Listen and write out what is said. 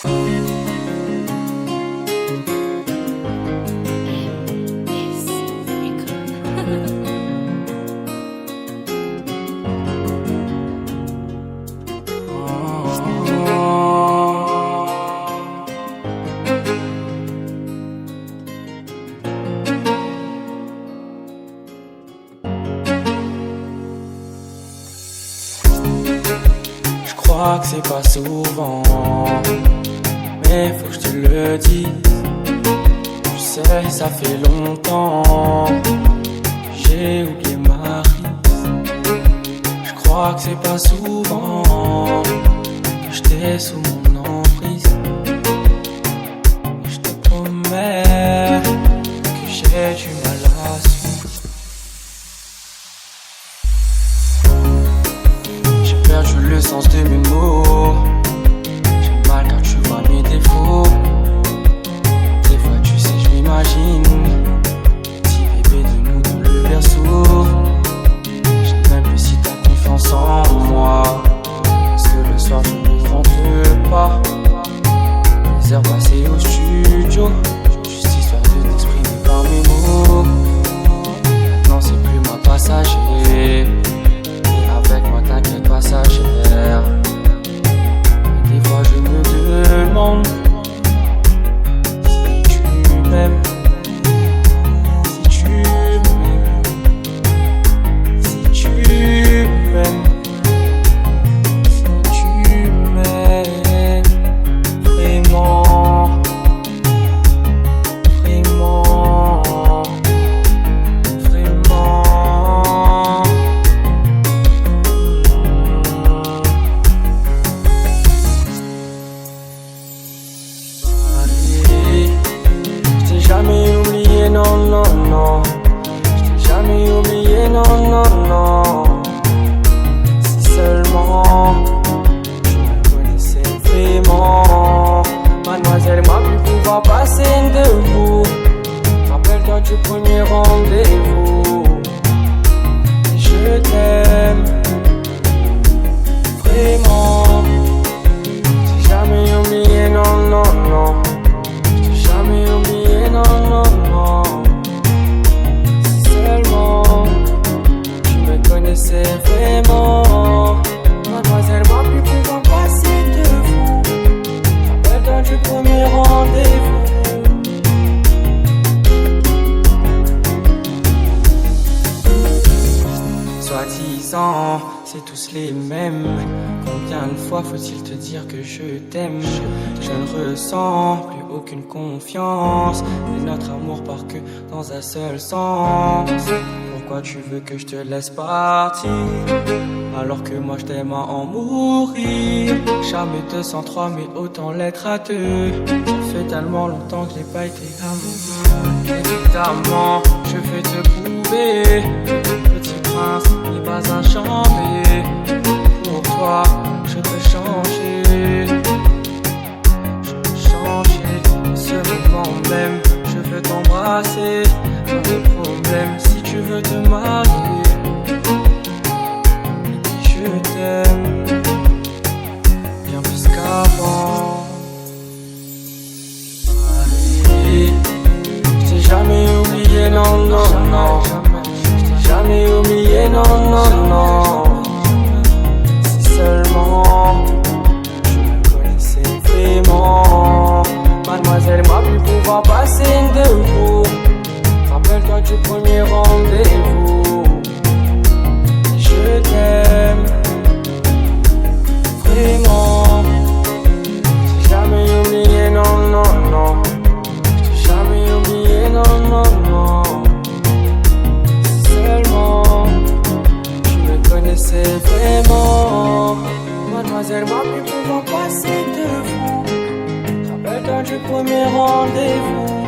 Je crois que c'est pas souvent, mais faut que je te le dise. Tu sais, ça fait longtemps que j'ai oublié ma prise. Je crois que c'est pas souvent que j'étais sous mon emprise. Et je te promets que j'ai du mal à suivre. J'ai perdu le sens de mes mots. J'ai mal quand tu vois mes défauts. Des fois tu sais je m'imagine petit bébé de nous dans le berceau. Je sais même plus si t'as confiance en moi, parce que le soir je ne rentre pas. Les heures passées au studio, juste histoire de t'exprimer par mes mots. Maintenant c'est plus ma passagère, et avec moi t'inquiète passagère. Et des fois je me demande si tu m'aimes, si tu m'aimes, si tu m'aimes, si tu m'aimes vraiment, vraiment, vraiment. Allez, je t'ai jamais oublié, non, non, non. Je t'ai jamais oublié, non, non, non. Si seulement tu me connaissais vraiment, mademoiselle, moi plus pouvoir passer debout. Rappelle-toi du premier rendez-vous. Et je t'aime vraiment. Je t'ai jamais oublié, non, non, non. Je t'ai jamais oublié, non, non, non. Si seulement tu me connaissais vraiment, mademoiselle, moi plus pouvoir passer debout. Rappelle-toi du premier rendez-vous. Soi-disant, c'est tous les mêmes. Combien de fois faut-il te dire que je t'aime? Je ne ressens plus aucune confiance, et notre amour part que dans un seul sens. Pourquoi tu veux que je te laisse partir, alors que moi je t'aime à en mourir? Jamais 203, mais autant l'être à deux. Ça fait tellement longtemps que j'ai pas été amoureux. Évidemment, je vais te prouver que le petit prince n'est pas un chambé. Pour toi, je peux changer. Je peux changer. Ce moment même, je veux t'embrasser. Pas de problème si tu veux te marier. Et je t'aime bien plus qu'avant. Allez, je t'ai jamais oublié, non, non, non. Je t'ai jamais oublié, non, non, non. Si seulement tu me connaissais vraiment, mademoiselle, moi plus pouvoir passer debout. Rappelle-toi du premier rendez-vous. Et je t'aime vraiment. Je t'ai jamais oublié, non, non, non. Je t'ai jamais oublié, non, non, non. Si seulement tu me connaissais vraiment, mademoiselle, moi plus pouvoir passer debout. Rappelle-toi du premier rendez-vous.